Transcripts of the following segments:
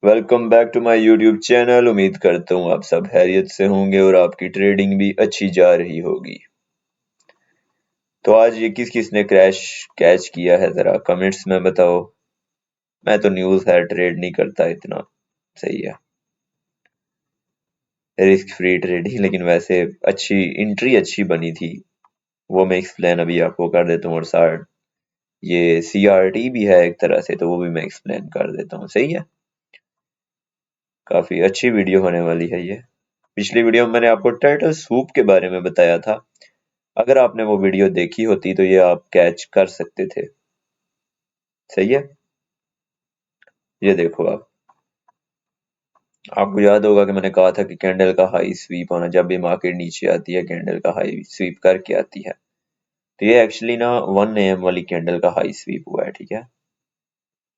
Welcome back to my YouTube channel. उम्मीद करता हूँ आप सब खैरियत से होंगे और आपकी ट्रेडिंग भी अच्छी जा रही होगी। तो आज ये किस ने क्रैश कैच किया है, जरा कमेंट्स में बताओ। मैं तो न्यूज़ है ट्रेड नहीं करता इतना। सही है, रिस्क फ्री ट्रेडिंग, लेकिन वैसे अच्छी एंट्री अच्छी बनी थी, वो मैं एक्सप्लेन अभी आपको कर देता हूँ। और साथ ये CRT भी है एक तरह से, तो वो भी मैं एक्सप्लेन कर देता हूँ। सही है, काफी अच्छी वीडियो होने वाली है ये। पिछली वीडियो में मैंने आपको टर्टल सूप के बारे में बताया था। अगर आपने वो वीडियो देखी होती तो ये आप कैच कर सकते थे। सही है, ये देखो आपको याद होगा कि मैंने कहा था कि कैंडल का हाई स्वीप होना, जब भी मार्केट नीचे आती है कैंडल का हाई स्वीप करके आती है। तो ये एक्चुअली ना 1 AM वाली कैंडल का हाई स्वीप हुआ है। ठीक है,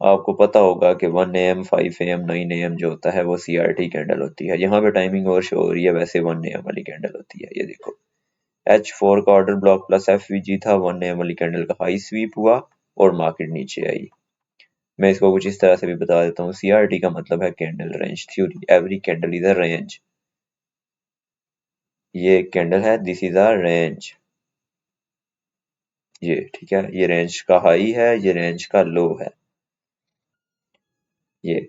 आपको पता होगा कि 1 AM 5 AM 9 AM जो होता है वो CRT कैंडल होती है। यहाँ पे टाइमिंग और शो हो रही है, वैसे 1 AM वाली कैंडल होती है। ये देखो H4 का ऑर्डर ब्लॉक प्लस FVG था, 1 AM वाली कैंडल का हाई स्वीप हुआ और मार्केट नीचे आई। मैं इसको कुछ इस तरह से भी बता देता हूँ। CRT का मतलब है candle range theory, every candle is a range. ये एक कैंडल है, दिस इज अ रेंज। ये ठीक है, ये रेंज का हाई है, ये रेंज का लो है। ये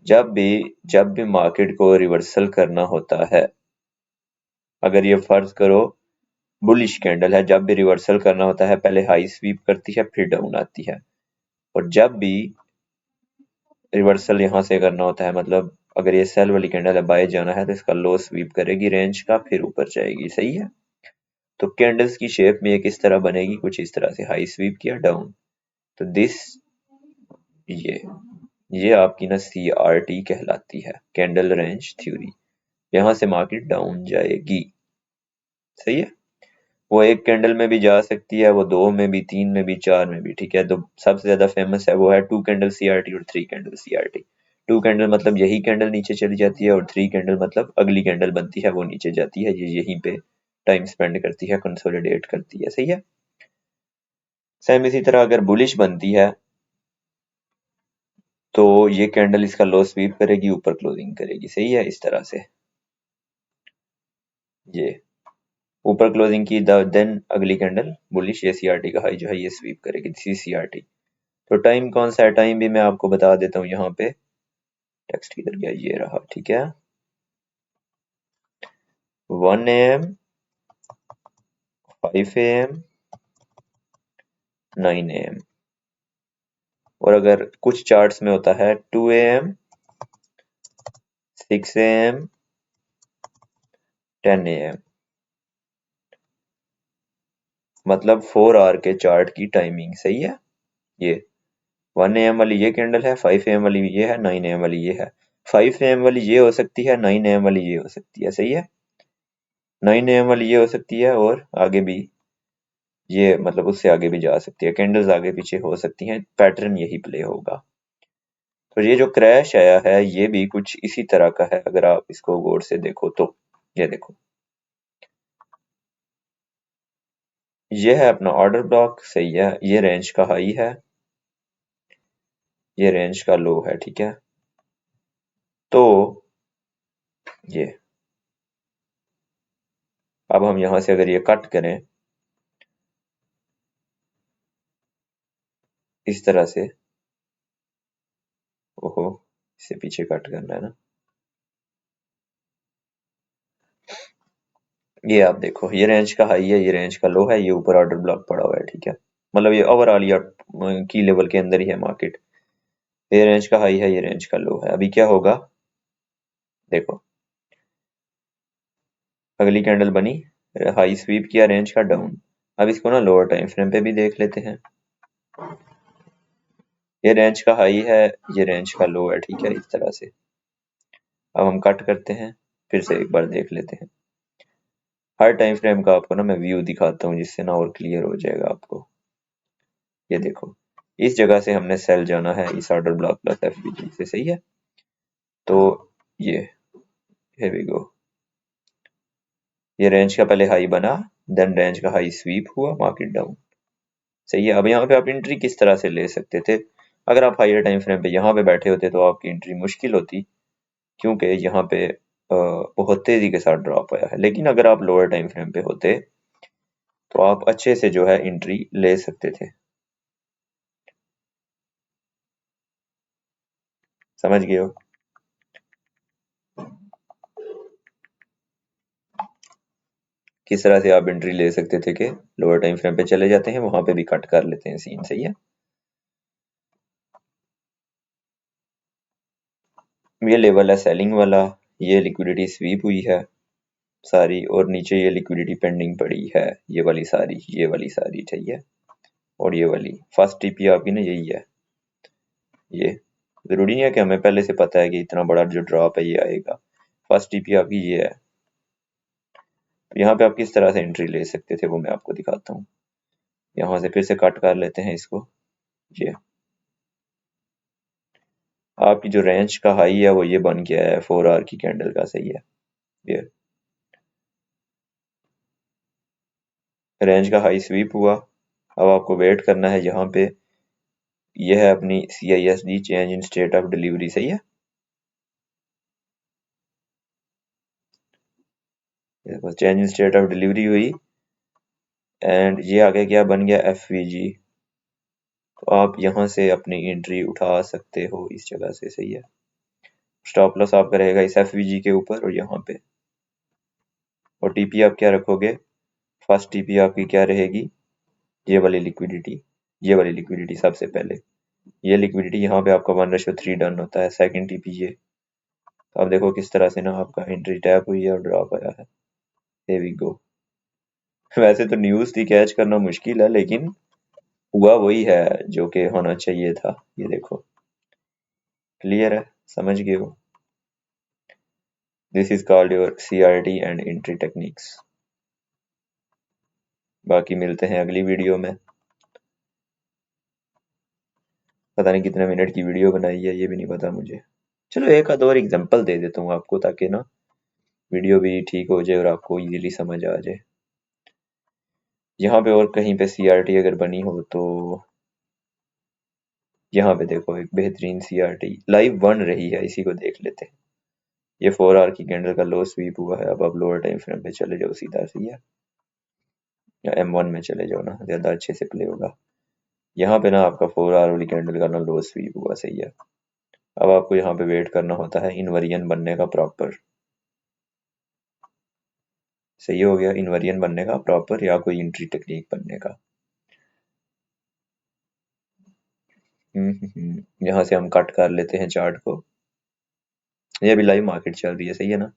जब भी मार्केट को रिवर्सल करना होता है, अगर ये फर्ज करो बुलिश कैंडल है, जब भी रिवर्सल करना होता है पहले हाई स्वीप करती है फिर डाउन आती है। और जब भी रिवर्सल यहाँ से करना होता है, मतलब अगर ये सेल वाली कैंडल है, बाय जाना है तो इसका लो स्वीप करेगी रेंज का, फिर ऊपर जाएगी। सही है, तो कैंडल्स की शेप में ये किस तरह बनेगी, कुछ इस तरह से, हाई स्वीप किया डाउन। तो ये ये आपकी ना CRT कहलाती है, कैंडल रेंज थ्योरी। यहाँ से मार्केट डाउन जाएगी। सही है, वो एक कैंडल में भी जा सकती है, वो 2 में भी, 3 में भी, 4 में भी। ठीक है, तो सबसे ज्यादा फेमस है वो है 2 कैंडल CRT और 3 कैंडल CRT। 2 कैंडल मतलब यही कैंडल नीचे चली जाती है, और 3 कैंडल मतलब अगली कैंडल बनती है वो नीचे जाती है, ये यहीं पे टाइम स्पेंड करती है, कंसोलिडेट करती है। सही है, सेम इसी तरह अगर बुलिश बनती है तो ये कैंडल इसका लो स्वीप करेगी, ऊपर क्लोजिंग करेगी। सही है, इस तरह से ये ऊपर क्लोजिंग की, देन अगली कैंडल बुलिश, ये CRT का हाई जो है ये स्वीप करेगी, दिस CRT। तो टाइम कौन सा है, टाइम भी मैं आपको बता देता हूँ। यहाँ पे टेक्स्ट किधर गया, ये रहा। ठीक है, 1 AM 5 AM 9 AM। और अगर कुछ चार्ट्स में होता है 2 AM 6 AM 10 AM, मतलब 4 आवर के चार्ट की टाइमिंग। सही है, ये 1 AM वाली ये कैंडल है, 5 AM वाली ये है, 9 AM वाली ये है। 5 AM वाली ये हो सकती है, 9 AM वाली ये हो सकती है। सही है, 9 AM वाली ये हो सकती है, और आगे भी ये, मतलब उससे आगे भी जा सकती है, कैंडल्स आगे पीछे हो सकती हैं, पैटर्न यही प्ले होगा। तो ये जो क्रैश आया है ये भी कुछ इसी तरह का है, अगर आप इसको गौर से देखो तो। ये देखो, ये है अपना ऑर्डर ब्लॉक। सही है, ये रेंज का हाई है, ये रेंज का लो है। ठीक है, तो ये अब हम यहां से अगर ये कट करें इस तरह से, ओहो, इसे पीछे कट करना है ना। ये आप देखो, ये रेंज का हाई है, ये रेंज का लो है, ये ऊपर ऑर्डर ब्लॉक पड़ा हुआ है। ठीक है, मतलब ये ओवरऑल या की लेवल के अंदर ही है मार्केट। ये रेंज का हाई है, ये रेंज का लो है। अभी क्या होगा, देखो अगली कैंडल बनी, हाई स्वीप किया रेंज का डाउन। अब इसको ना लोअर टाइम फ्रेम पे भी देख लेते हैं। ये रेंज का हाई है, ये रेंज का लो है। ठीक है, इस तरह से अब हम कट करते हैं, फिर से एक बार देख लेते हैं। हर टाइम फ्रेम का आपको ना मैं व्यू दिखाता हूँ, जिससे ना और क्लियर हो जाएगा आपको। ये देखो, इस जगह से हमने सेल जाना है, इस ऑर्डर ब्लॉक प्लस FVG से। सही है, तो ये here we go, ये रेंज का पहले हाई बना, देन रेंज का हाई स्वीप हुआ, मार्केट डाउन। सही है, अब यहाँ पे आप एंट्री किस तरह से ले सकते थे, अगर आप हायर टाइम फ्रेम पे यहाँ पे बैठे होते तो आपकी एंट्री मुश्किल होती, क्योंकि यहाँ पे बहुत तेजी के साथ ड्रॉप आया है। लेकिन अगर आप लोअर टाइम फ्रेम पे होते तो आप अच्छे से जो है एंट्री ले सकते थे। समझ गए हो? किस तरह से आप एंट्री ले सकते थे कि लोअर टाइम फ्रेम पे चले जाते हैं, वहां पे भी कट कर लेते हैं सीन। सही है। ये लेवल है सेलिंग वाला, ये लिक्विडिटी स्वीप हुई है सारी, और नीचे ये लिक्विडिटी पेंडिंग पड़ी है, ये वाली सारी, ये वाली सारी। ठीक है। और ये वाली फर्स्ट टीपी आपकी ना यही है। ये जरूरी नहीं है कि हमें पहले से पता है कि इतना बड़ा जो ड्रॉप है ये आएगा। फर्स्ट टीपी आपकी ये है। यहाँ पे आप किस तरह से एंट्री ले सकते थे वो मैं आपको दिखाता हूँ। यहाँ से फिर से कट कर लेते हैं इसको। ये आपकी जो रेंज का हाई है वो ये बन गया है 4 आवर की कैंडल का। सही है। ये रेंज का हाई स्वीप हुआ। अब आपको वेट करना है यहाँ पे। ये है अपनी CISD, change in state of delivery. सही है। Change in state of delivery हुई एंड ये आगे क्या बन गया, FVG। तो आप यहाँ से अपनी एंट्री उठा सकते हो इस जगह से। सही है। स्टॉप लॉस आपका रहेगा इस FVG के ऊपर और यहाँ पे। और TP आप क्या रखोगे, फर्स्ट TP आपकी क्या रहेगी, ये वाली लिक्विडिटी। ये वाली लिक्विडिटी सबसे पहले, ये लिक्विडिटी यहाँ पे आपका 1:3 डन होता है। सेकंड TP ये। तो आप देखो किस तरह से ना आपका एंट्री टैप हुई है और ड्रॉप आया है। Here we go। वैसे तो न्यूज थी, कैच करना मुश्किल है, लेकिन हुआ वही है जो कि होना चाहिए था। ये देखो क्लियर है, समझ गए हो? This is called your CRT and entry techniques. बाकी मिलते हैं अगली वीडियो में। पता नहीं कितने मिनट की वीडियो बनाई है, ये भी नहीं पता मुझे। चलो एक आध और एग्जांपल दे देता हूँ आपको, ताकि ना वीडियो भी ठीक हो जाए और आपको इजीली समझ आ जाए। यहाँ पे और कहीं पे CRT अगर बनी हो तो यहाँ पे देखो एक बेहतरीन CRT लाइव बन रही है, इसी को देख लेते हैं। ये 4 आवर की कैंडल का लो स्वीप हुआ है। अब आप लोअर टाइम फ्रेम पे चले जाओ सीधा। सही है। या M1 में चले जाओ ना, ज्यादा अच्छे से प्ले होगा। यहाँ पे ना आपका 4 आवर वाली कैंडल का ना लो स्वीप हुआ। सही है। अब आपको यहाँ पे वेट करना होता है इनवेरियन बनने का प्रॉपर। सही हो गया, इनवेरियन बनने का प्रॉपर, या कोई एंट्री टेक्निक बनने का। यहाँ से हम कट कर लेते हैं चार्ट को। ये अभी लाइव मार्केट चल रही है। सही है ना।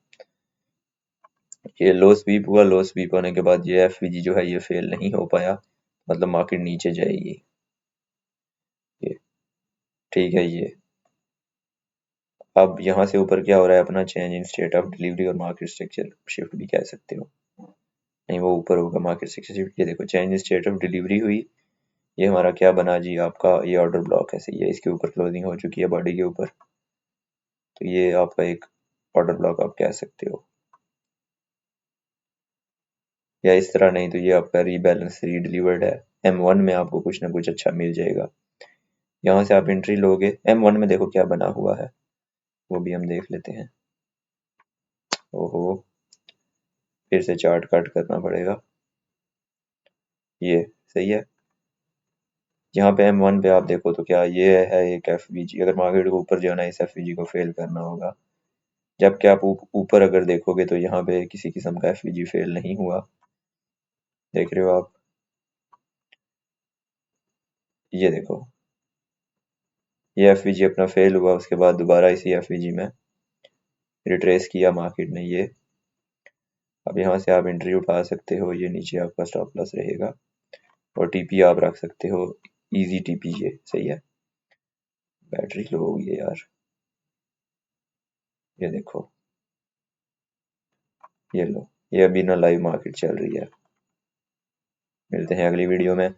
ये लो स्वीप हुआ, लो स्वीप होने के बाद ये FVG जो है ये फेल नहीं हो पाया, मतलब मार्केट नीचे जाएगी। ये ठीक है। ये अब यहाँ से ऊपर क्या हो रहा है, अपना change in state of delivery और मार्केट स्ट्रक्चर शिफ्ट भी कह सकते हो। नहीं, वो ऊपर होगा मार्केट स्ट्रक्चर शिफ्ट। ये देखो change in state of delivery हुई। ये हमारा क्या बना जी, आपका ये ऑर्डर ब्लॉक है। सही है। इसके ऊपर क्लोजिंग हो चुकी है बॉडी के ऊपर, तो ये आपका एक ऑर्डर ब्लॉक आप कह सकते हो। या इस तरह, नहीं तो ये आपका रीबैलेंस रीडिलीवर्ड है। M1 में आपको कुछ ना कुछ अच्छा मिल जाएगा। यहाँ से आप एंट्री लोगे। M1 में देखो क्या बना हुआ है, वो भी हम देख लेते हैं। ओहो, फिर से चार्ट कट करना पड़ेगा। ये सही है। यहाँ पे M1 पे आप देखो तो क्या ये है, एक FVG। अगर मार्केट को ऊपर जाना है इस FVG को फेल करना होगा। जबकि आप ऊपर अगर देखोगे तो यहाँ पे किसी किस्म का FVG फेल नहीं हुआ। देख रहे हो आप, ये देखो ये FVG अपना फेल हुआ, उसके बाद दोबारा इसी FVG में रिट्रेस किया मार्केट ने। ये अब यहाँ से आप एंट्री उठा सकते हो। ये नीचे आपका स्टॉप लॉस रहेगा और TP आप रख सकते हो इजी TP। ये सही है। बैटरी लो हो गई है यार। ये देखो, ये लो, ये अभी ना लाइव मार्केट चल रही है। मिलते हैं अगली वीडियो में।